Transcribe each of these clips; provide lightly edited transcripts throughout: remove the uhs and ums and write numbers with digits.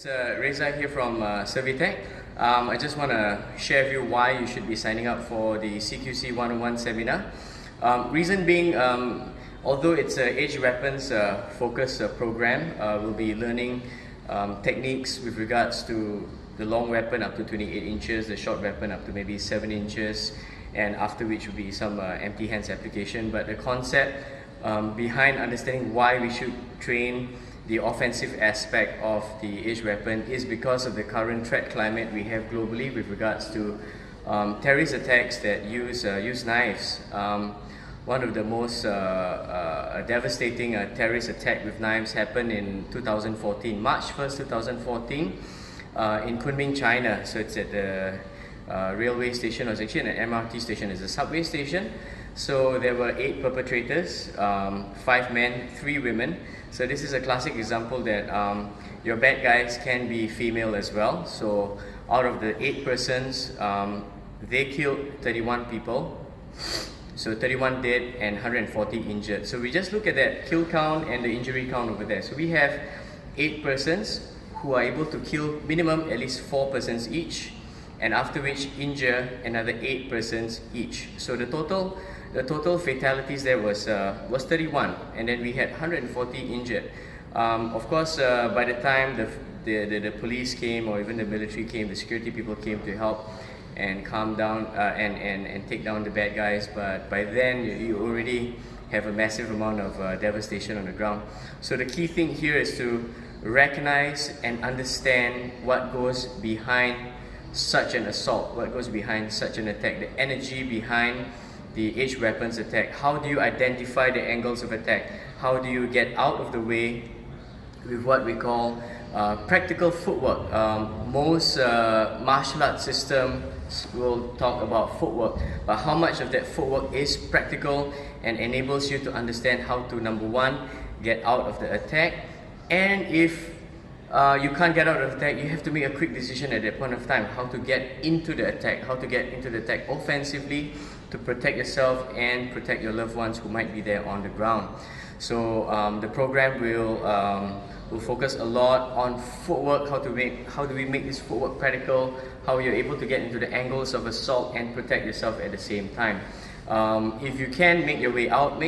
Reza here from SurviTac. I just want to share with you why you should be signing up for the CQC 101 seminar. Reason being, although it's an age weapons focused program, we'll be learning techniques with regards to the long weapon up to 28 inches, the short weapon up to maybe 7 inches, and after which will be some empty hands application. But the concept behind understanding why we should train the offensive aspect of the age weapon is because of the current threat climate we have globally with regards to terrorist attacks that use knives. One of the most devastating terrorist attack with knives happened in 2014, March 1st, 2014, in Kunming, China. So it's at the railway station, or it's actually an MRT station, it's a subway station. So there were 8 perpetrators, 5 men, 3 women. So this is a classic example that your bad guys can be female as well. So out of the 8 persons, they killed 31 people. So 31 dead and 140 injured. So we just look at that kill count and the injury count over there. So we have 8 persons who are able to kill minimum at least 4 persons each, and after which injure another 8 persons each. So the total fatalities there was 31, and then we had 140 injured. Of course, by the time the police came, or even the military came, the security people came to help and calm down and take down the bad guys, but by then you already have a massive amount of devastation on the ground. So the key thing here is to recognize and understand what goes behind such an assault, what goes behind such an attack, the energy behind the age weapons attack. How do you identify the angles of attack? How do you get out of the way with what we call practical footwork? Most martial arts systems will talk about footwork, but how much of that footwork is practical and enables you to understand how to, number one, get out of the attack, and if you can't get out of the attack, you have to make a quick decision at that point of time, how to get into the attack, offensively to protect yourself and protect your loved ones who might be there on the ground. So the program will focus a lot on footwork, how do we make this footwork practical, how you're able to get into the angles of assault and protect yourself at the same time. If you can make your way out,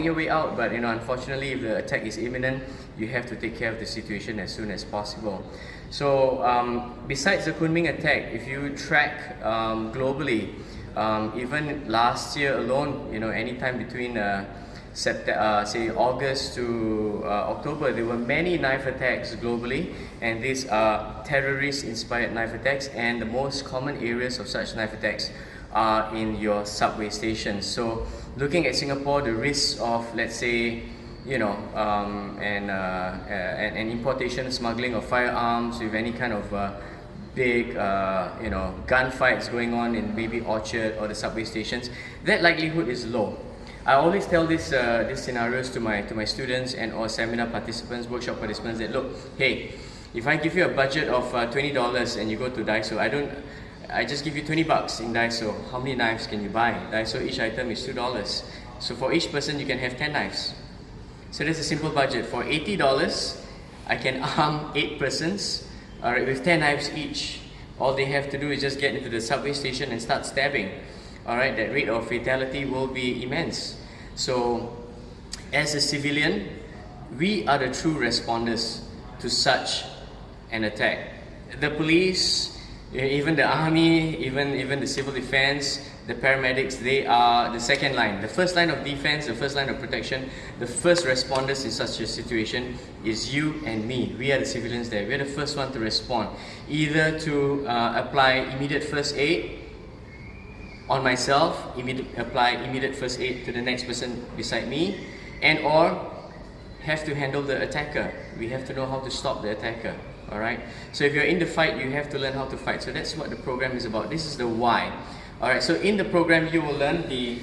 but unfortunately, if the attack is imminent, you have to take care of the situation as soon as possible. So besides the Kunming attack, if you track globally, even last year alone, anytime between say August to October, there were many knife attacks globally, and these are terrorist-inspired knife attacks, and the most common areas of such knife attacks are in your subway stations. So looking at Singapore, the risks of, let's say, and importation, smuggling of firearms with any kind of big gunfights going on in maybe Orchard or the subway stations, that likelihood is low. I always tell these scenarios to my students and or seminar participants, workshop participants, that look, hey, if I give you a budget of $20 and you go to Daiso, I just give you 20 bucks in Daiso. How many knives can you buy? Daiso, each item is $2. So for each person, you can have 10 knives. So that's a simple budget. For $80, I can arm 8 persons, with 10 knives each. All they have to do is just get into the subway station and start stabbing. Alright, that rate of fatality will be immense. So, as a civilian, we are the true responders to such an attack. The police, even the army, even the civil defense, the paramedics, they are the second line. The first line of defense, the first line of protection, the first responders in such a situation is you and me. We are the civilians there. We are the first one to respond. Either to apply immediate first aid on myself, apply immediate first aid to the next person beside me, and or have to handle the attacker. We have to know how to stop the attacker. Alright? So if you're in the fight, you have to learn how to fight. So that's what the program is about. This is the why. Alright, so in the program you will learn the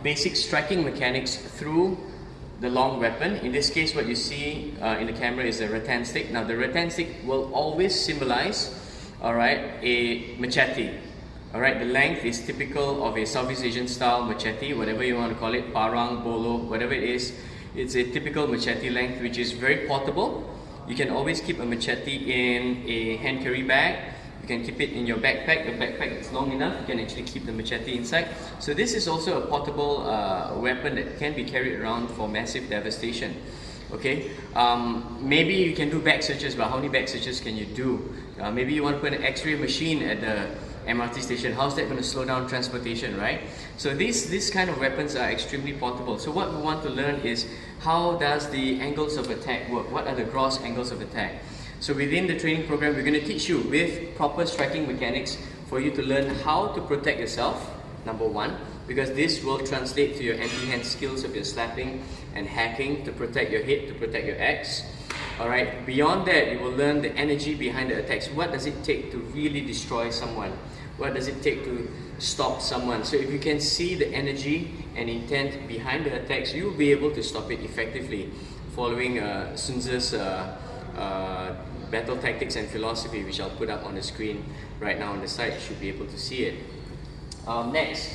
basic striking mechanics through the long weapon. In this case, what you see in the camera is a rattan stick. Now the rattan stick will always symbolize, a machete. Alright, the length is typical of a Southeast Asian style machete, whatever you want to call it, parang, bolo, whatever it is. It's a typical machete length which is very portable. you can always keep a machete in a hand carry bag. You can keep it in your backpack. The backpack is long enough, you can actually keep the machete inside. So this is also a portable weapon that can be carried around for massive devastation. Okay, maybe you can do back searches, but how many back searches can you do? Maybe you want to put an X-ray machine at the MRT station. How's that going to slow down transportation, right? So these kind of weapons are extremely portable. So what we want to learn is, how does the angles of attack work? What are the gross angles of attack? So within the training program, we're going to teach you with proper striking mechanics for you to learn how to protect yourself, number one, because this will translate to your empty-hand skills of your slapping and hacking to protect your head, to protect your axe. Alright, beyond that, you will learn the energy behind the attacks. What does it take to really destroy someone? What does it take to stop someone? So if you can see the energy and intent behind the attacks, you will be able to stop it effectively, following Sun Tzu's battle tactics and philosophy, which I'll put up on the screen right now on the side. You should be able to see it. Next,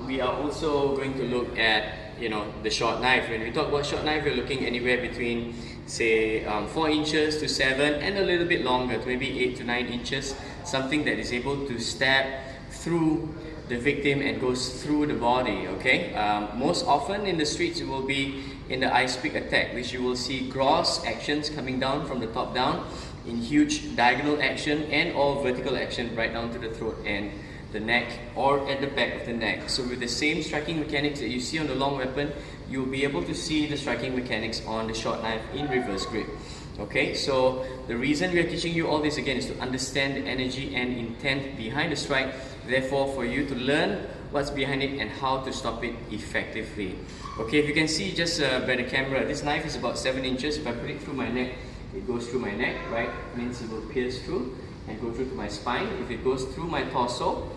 we are also going to look at the short knife. When we talk about short knife, we're looking anywhere between, say, 4 inches to 7, and a little bit longer, to maybe 8 to 9 inches. Something that is able to stab through the victim and goes through the body. Okay. Most often in the streets, it will be in the ice pick attack, which you will see gross actions coming down from the top down in huge diagonal action and or vertical action right down to the throat and the neck, or at the back of the neck. So with the same striking mechanics that you see on the long weapon, you'll be able to see the striking mechanics on the short knife in reverse grip. Okay, so the reason we are teaching you all this again is to understand the energy and intent behind the strike, therefore for you to learn what's behind it and how to stop it effectively. Okay, if you can see just by the camera, this knife is about 7 inches. If I put it through my neck, it goes through my neck, right? Means it will pierce through and go through to my spine. If it goes through my torso,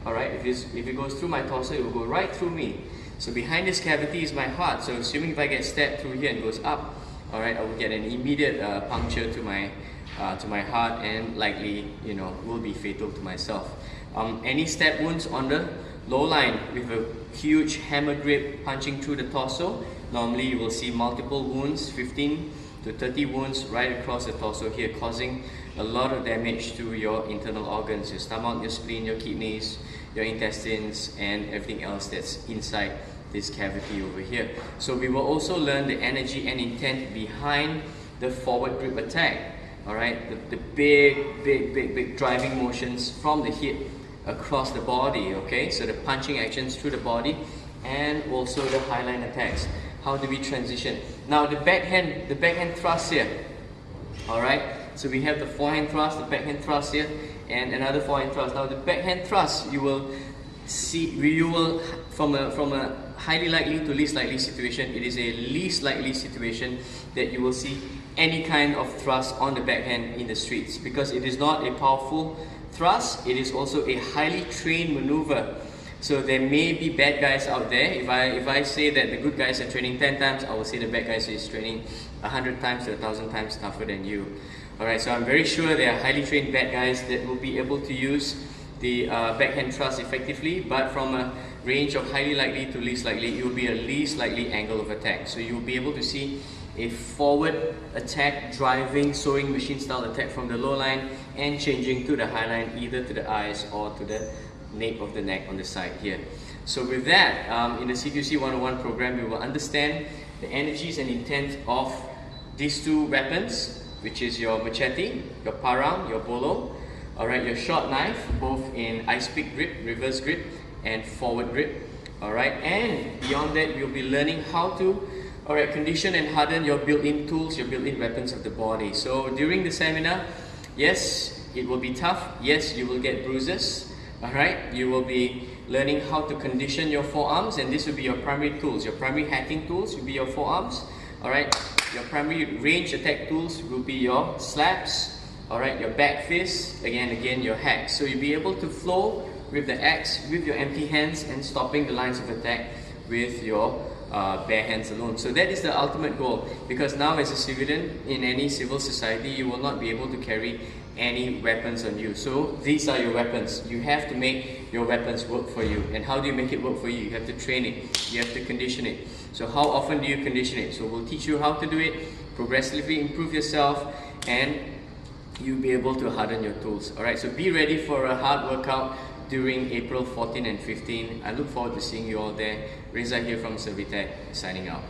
alright, if it goes through my torso, it will go right through me. So behind this cavity is my heart. So assuming if I get stabbed through here and goes up, alright, I will get an immediate puncture to my heart, and likely, will be fatal to myself. Any stab wounds on the low line with a huge hammer grip punching through the torso, normally you will see multiple wounds, 15 to 30 wounds right across the torso here, causing a lot of damage to your internal organs, your stomach, your spleen, your kidneys, your intestines, and everything else that's inside this cavity over here. So we will also learn the energy and intent behind the forward grip attack. Alright, the big driving motions from the hip across the body. Okay, so the punching actions through the body, and also the highline attacks. How do we transition? Now the backhand thrust here. Alright, so we have the forehand thrust, the backhand thrust here, and another forehand thrust. Now the backhand thrust, you will from a highly likely to least likely situation, it is a least likely situation that you will see any kind of thrust on the backhand in the streets, because it is not a powerful thrust, it is also a highly trained maneuver. So there may be bad guys out there. If I say that the good guys are training 10 times, I will say the bad guys is training 100 times to 1,000 times tougher than you. Alright, so I'm very sure there are highly trained bad guys that will be able to use the backhand thrust effectively, but from a range of highly likely to least likely, it will be a least likely angle of attack. So you will be able to see a forward attack, driving, sewing machine style attack from the low line and changing to the high line, either to the eyes or to the nape of the neck on the side here. So with that, in the CQC 101 program, we will understand the energies and intent of these two weapons, which is your machete, your parang, your bolo, alright, your short knife, both in ice pick grip, reverse grip, and forward grip. Alright, and beyond that, you'll be learning how to condition and harden your built-in tools, your built-in weapons of the body. So during the seminar, yes, it will be tough. Yes, you will get bruises. Alright, you will be learning how to condition your forearms, and this will be your primary tools. Your primary hacking tools will be your forearms. Alright, your primary range attack tools will be your slaps. Alright, your back fist, again your hacks. So you'll be able to flow with the axe, with your empty hands, and stopping the lines of attack with your bare hands alone. So that is the ultimate goal, because now as a civilian in any civil society, you will not be able to carry any weapons on you. So these are your weapons. You have to make your weapons work for you. And how do you make it work for you? You have to train it, you have to condition it. So how often do you condition it? So we'll teach you how to do it, progressively improve yourself, and you'll be able to harden your tools. Alright, so be ready for a hard workout during April 14 and 15. I look forward to seeing you all there. Reza here from SurviTac, signing out.